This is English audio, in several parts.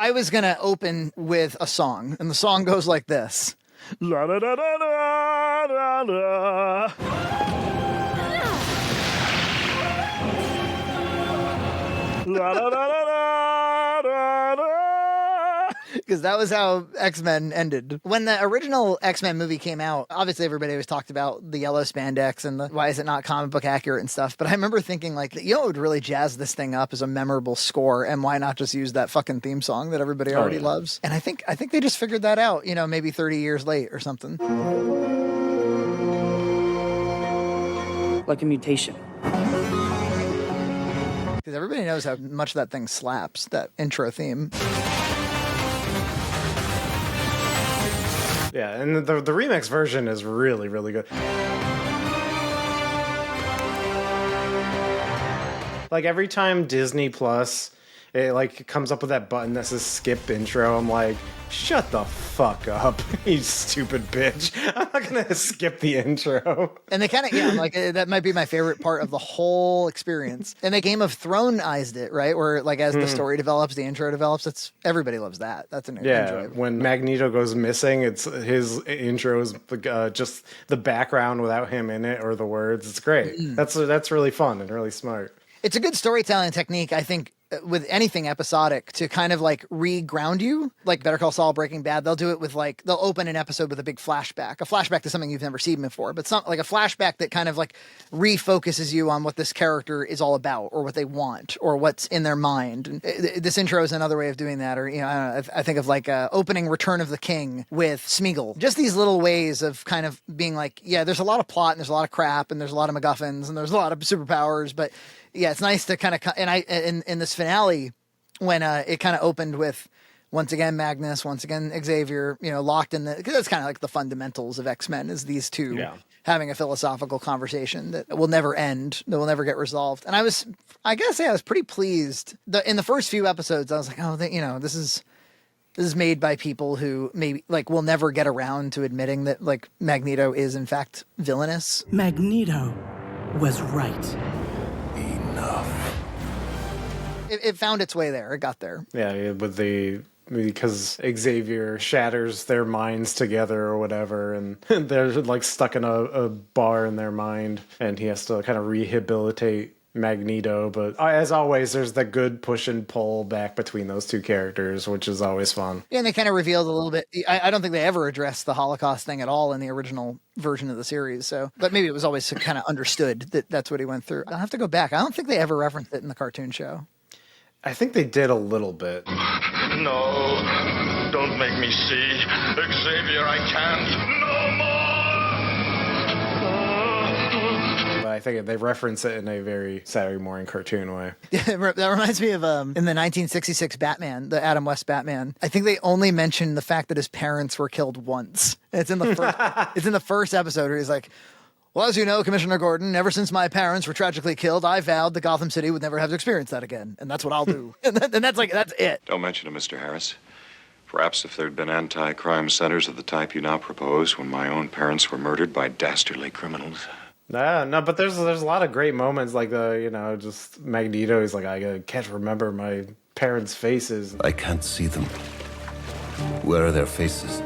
I was going to open with a song, and the song goes like this. La da da da da da da. La da da da da da da. Because that was how X-Men ended. When the original X-Men movie came out, obviously everybody always talked about the yellow spandex and the why is it not comic book accurate and stuff. But I remember thinking, like, you know what would really jazz this thing up as a memorable score, and why not just use that fucking theme song that everybody already loves? And I think they just figured that out, you know, maybe 30 years late or something. Like a mutation. Because everybody knows how much that thing slaps, that intro theme. Yeah, and the remix version is really, really good. Like, every time Disney Plus, it like comes up with that button that says skip intro, I'm like, shut the fuck up, you stupid bitch. I'm not gonna skip the intro. And they kind of, yeah, like that might be my favorite part of the whole experience. And they Game of Thrones-ized it, right? Where like as the story develops, the intro develops. Everybody loves that. That's an enjoyable. When Magneto goes missing, it's his intro is just the background without him in it or the words. It's great. That's really fun and really smart. It's a good storytelling technique, I think, with anything episodic to kind of like re-ground you. Like Better Call Saul, Breaking Bad, they'll do it with like, they'll open an episode with a big flashback, a flashback to something you've never seen before, but like a flashback that kind of like refocuses you on what this character is all about or what they want or what's in their mind. And this intro is another way of doing that. Or, you know, I don't know, I think of like opening Return of the King with Smeagol. Just these little ways of kind of being like, yeah, there's a lot of plot and there's a lot of crap and there's a lot of MacGuffins and there's a lot of superpowers, but yeah, it's nice to kind of, and in this finale, when it kind of opened with, once again, Magnus, once again, Xavier, you know, locked in because that's kind of like the fundamentals of X-Men is these two having a philosophical conversation that will never end, that will never get resolved. And I gotta say, I was pretty pleased. In the first few episodes, I was like, oh, you know, this is made by people who maybe like will never get around to admitting that like Magneto is in fact villainous. Magneto was right. It found its way there. It got there. Yeah, because Xavier shatters their minds together or whatever, and they're like stuck in a bar in their mind, and he has to kind of rehabilitate Magneto. But as always, there's the good push and pull back between those two characters, which is always fun. Yeah, and they kind of revealed a little bit. I don't think they ever addressed the Holocaust thing at all in the original version of the series. So, but maybe it was always kind of understood that that's what he went through. I'll have to go back. I don't think they ever referenced it in the cartoon show. I think they did a little bit. No, don't make me see. Xavier, I can't. No more! But I think they reference it in a very Saturday morning cartoon way. That reminds me of in the 1966 Batman, the Adam West Batman. I think they only mentioned the fact that his parents were killed once. It's in the first. It's in the first episode where he's like, well, as you know, Commissioner Gordon, ever since my parents were tragically killed, I vowed that Gotham City would never have to experience that again. And that's what I'll do. and that's it. Don't mention it, Mr. Harris. Perhaps if there'd been anti-crime centers of the type you now propose when my own parents were murdered by dastardly criminals. No, but there's a lot of great moments like just Magneto. He's like, I can't remember my parents' faces. I can't see them. Where are their faces?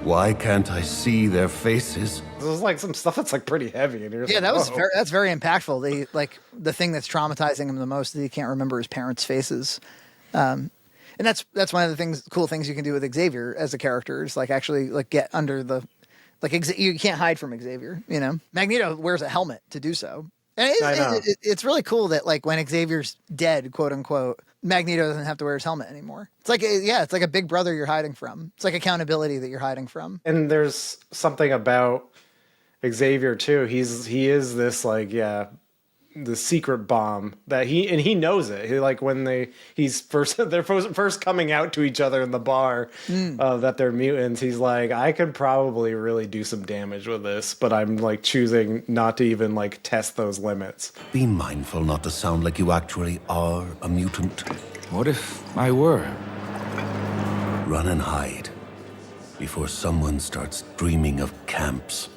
Why can't I see their faces? There's like some stuff that's like pretty heavy. And yeah, like, that's very impactful. The thing that's traumatizing him the most is that he can't remember his parents' faces. And that's one of the cool things you can do with Xavier as a character is like actually like get under the, like you can't hide from Xavier, you know. Magneto wears a helmet to do so. And it's really cool that like when Xavier's dead, quote unquote, Magneto doesn't have to wear his helmet anymore. It's like, it's like a big brother you're hiding from. It's like accountability that you're hiding from. And there's something about Xavier too. He is this like, the secret bomb that he knows it. He like when they're first coming out to each other in the bar that they're mutants. He's like, I could probably really do some damage with this, but I'm like choosing not to even like test those limits. Be mindful not to sound like you actually are a mutant. What if I were? Run and hide before someone starts dreaming of camps.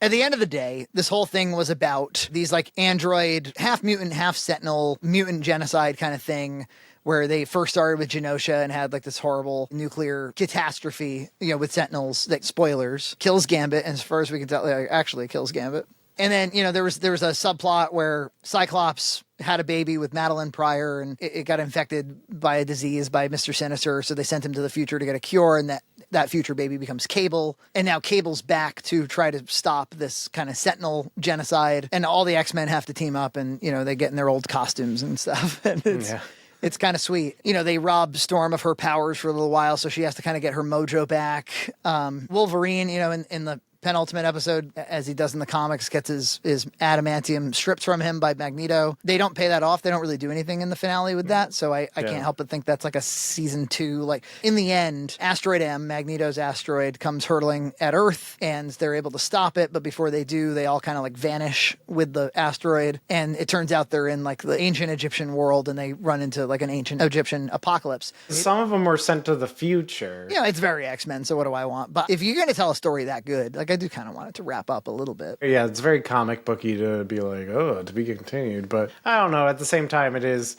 At the end of the day, this whole thing was about these like android, half mutant, half sentinel, mutant genocide kind of thing where they first started with Genosha and had like this horrible nuclear catastrophe, with Sentinels that, spoilers, kills Gambit. And as far as we can tell, actually kills Gambit. And then, there was a subplot where Cyclops had a baby with Madeline Pryor, and it got infected by a disease by Mr. Sinister. So they sent him to the future to get a cure, and that future baby becomes Cable. And now Cable's back to try to stop this kind of Sentinel genocide. And all the X-Men have to team up, and, they get in their old costumes and stuff. And it's kind of sweet. They rob Storm of her powers for a little while, so she has to kind of get her mojo back. Wolverine, in the penultimate episode, as he does in the comics, gets his adamantium stripped from him by Magneto. They don't pay that off. They don't really do anything in the finale with that, so I can't help but think that's like a season 2. Like, in the end, Asteroid M, Magneto's asteroid, comes hurtling at Earth, and they're able to stop it, but before they do, they all kind of like vanish with the asteroid, and it turns out they're in like the ancient Egyptian world, and they run into like an ancient Egyptian apocalypse. Some of them were sent to the future. It's very X-Men, so what do I want? But if you're going to tell a story that good, like, I do kind of want it to wrap up a little bit. Yeah, it's very comic booky to be like, oh, to be continued. But I don't know. At the same time, it is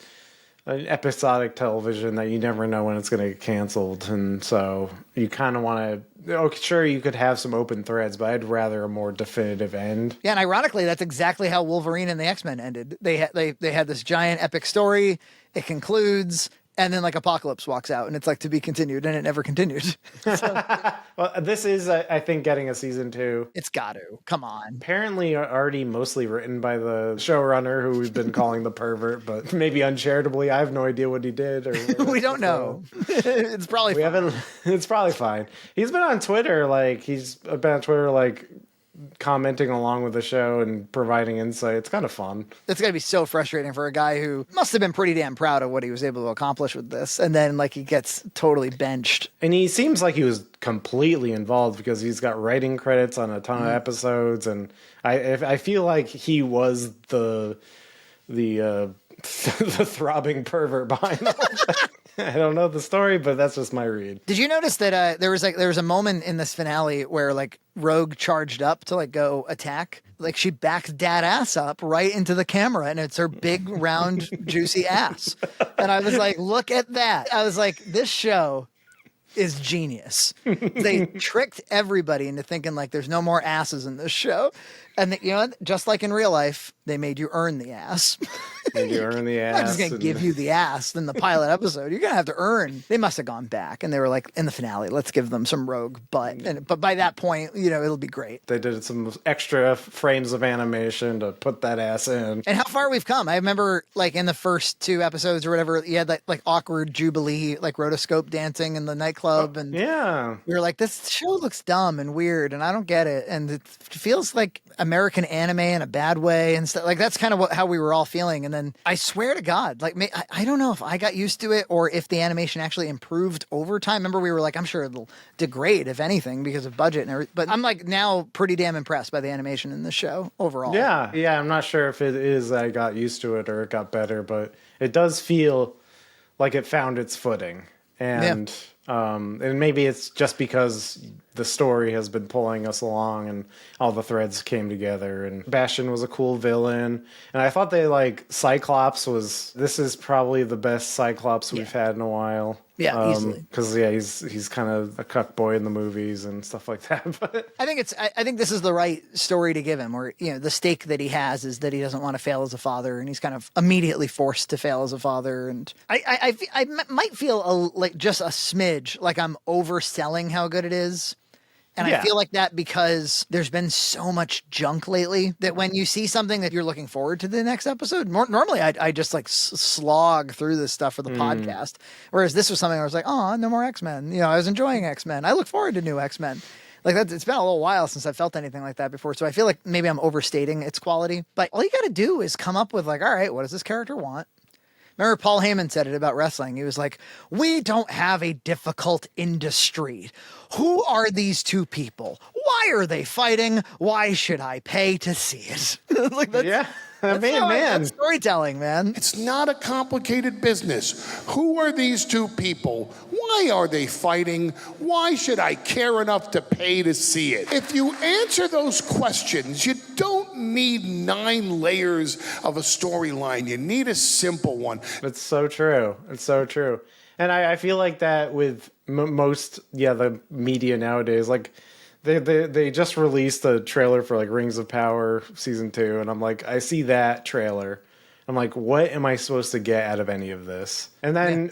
an episodic television that you never know when it's going to get canceled. And so you kind of want to, sure, you could have some open threads, but I'd rather a more definitive end. Yeah, and ironically, that's exactly how Wolverine and the X-Men ended. They had this giant epic story. It concludes. And then, like, Apocalypse walks out, and it's like, to be continued, and it never continued. Well, this is, I think, getting a season 2. It's got to. Come on. Apparently already mostly written by the showrunner, who we've been calling the pervert, but maybe uncharitably. I have no idea what he did. Or we don't know. It's probably fine. It's probably fine. He's been on Twitter, commenting along with the show and providing insight. It's kind of fun. It's going to be so frustrating for a guy who must have been pretty damn proud of what he was able to accomplish with this. And then, like, he gets totally benched. And he seems like he was completely involved because he's got writing credits on a ton of episodes. And I feel like he was the throbbing pervert behind the whole thing. I don't know the story, but that's just my read. Did you notice that there was a moment in this finale where like Rogue charged up to like go attack? Like she backed that ass up right into the camera, and it's her big round juicy ass. And I was like, look at that. I was like, this show is genius. They tricked everybody into thinking like there's no more asses in this show. And just like in real life, they made you earn the ass. Made you earn the ass. I'm just going to give you the ass in the pilot episode. You're going to have to earn. They must have gone back, and they were like, in the finale, let's give them some Rogue butt. But by that point, it'll be great. They did some extra frames of animation to put that ass in. And how far we've come. I remember, like, in the first 2 episodes or whatever, you had like awkward Jubilee, like rotoscope dancing in the nightclub. And yeah. We were like, this show looks dumb and weird, and I don't get it. And it feels like American anime in a bad way and stuff. Like, that's kind of how we were all feeling. And then I swear to God, like, I don't know if I got used to it or if the animation actually improved over time. Remember, we were like, I'm sure it'll degrade, if anything, because of budget and everything. But I'm like now pretty damn impressed by the animation in this show overall. Yeah. I'm not sure if it is I got used to it or it got better, but it does feel like it found its footing. And and maybe it's just because the story has been pulling us along and all the threads came together, and Bastion was a cool villain. And I thought Cyclops this is probably the best Cyclops we've had in a while. Yeah, easily. Because he's kind of a cuck boy in the movies and stuff like that. But I think this is the right story to give him. Where the stake that he has is that he doesn't want to fail as a father, and he's kind of immediately forced to fail as a father. And I might feel like just a smidge like I'm overselling how good it is. And I feel like that because there's been so much junk lately that when you see something that you're looking forward to the next episode, normally I just like slog through this stuff for the podcast. Whereas this was something I was like, oh, no more X-Men. I was enjoying X-Men. I look forward to new X-Men. Like it's been a little while since I felt anything like that before. So I feel like maybe I'm overstating its quality. But all you got to do is come up with like, all right, what does this character want? Remember Paul Heyman said it about wrestling. He was like, we don't have a difficult industry. Who are these 2 people? Why are they fighting? Why should I pay to see it? That's storytelling, man. It's not a complicated business. Who are these two people? Why are they fighting? Why should I care enough to pay to see it? If you answer those questions, you don't need 9 layers of a storyline. You need a simple one. It's so true. It's so true. And I feel like that with most, the media nowadays, like they just released a trailer for like Rings of Power season 2. And I'm like, I see that trailer. I'm like, what am I supposed to get out of any of this? And then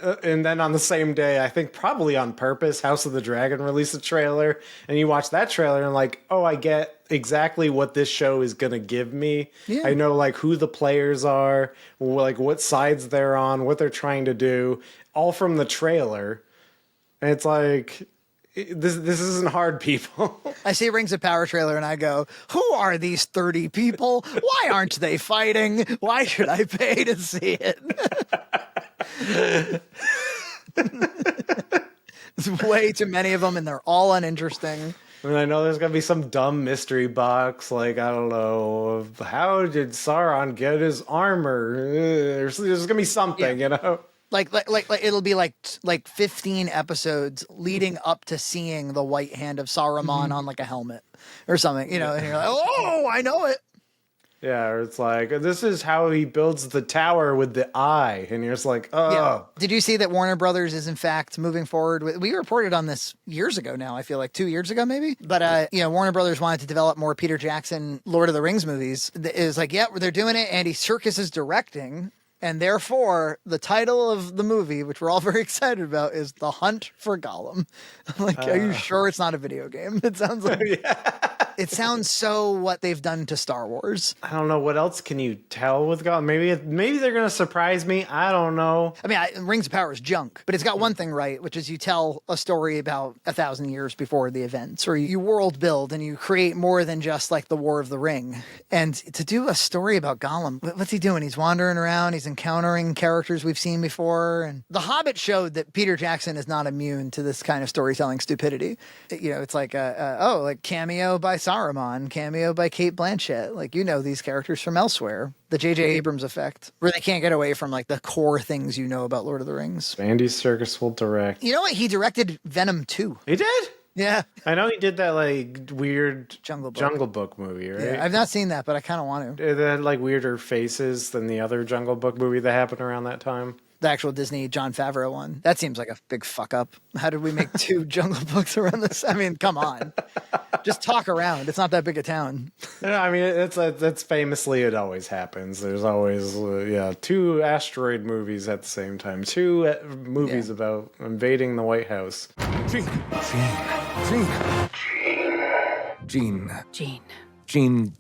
on the same day, I think probably on purpose, House of the Dragon released a trailer, and you watch that trailer and like, oh, I get exactly what this show is gonna give me. Yeah. I know like who the players are, like what sides they're on, what they're trying to do, all from the trailer. And it's like, this isn't hard, people. I see Rings of Power trailer and I go, who are these 30 people? Why aren't they fighting? Why should I pay to see it? There's way too many of them and they're all uninteresting. I mean, I know there's going to be some dumb mystery box, like, I don't know, how did Sauron get his armor? There's going to be something, you know? Like it'll be like 15 episodes leading up to seeing the white hand of Saruman on like a helmet or something, you know, and you're like, oh, I know it. Yeah, or it's like, this is how he builds the tower with the eye. And you're just like, oh. Yeah. Did you see that Warner Brothers is in fact moving forward with, we reported on this years ago now, I feel like 2 years ago maybe. But, Warner Brothers wanted to develop more Peter Jackson, Lord of the Rings movies. It was like, yeah, they're doing it. Andy Serkis is directing. And therefore, the title of the movie, which we're all very excited about, is The Hunt for Gollum. I'm like, are you sure it's not a video game? It sounds like it sounds so what they've done to Star Wars. I don't know. What else can you tell with Gollum? Maybe they're going to surprise me. I don't know. I mean, Rings of Power is junk, but it's got one thing right, which is you tell a story about 1,000 years before the events, or you world build and you create more than just like the War of the Ring. And to do a story about Gollum, what's he doing? He's wandering around. He's encountering characters we've seen before. And The Hobbit showed that Peter Jackson is not immune to this kind of storytelling stupidity. You know, it's like, like cameo by Saruman, cameo by Cate Blanchett. Like, these characters from elsewhere. The J.J. Abrams effect, where they can't get away from like the core things you know about Lord of the Rings. Andy Serkis will direct. You know what? He directed Venom 2. He did? Yeah. I know he did that like weird Jungle Book movie, right? Yeah, I've not seen that, but I kind of want to. It had like weirder faces than the other Jungle Book movie that happened around that time. The actual Disney Jon Favreau one. That seems like a big fuck up. How did we make 2 Jungle Books around this? I mean, come on. Just talk around. It's not that big a town. Yeah, I mean, that's famously, it always happens. There's always, 2 asteroid movies at the same time. 2 movies about invading the White House. Jean. Gene.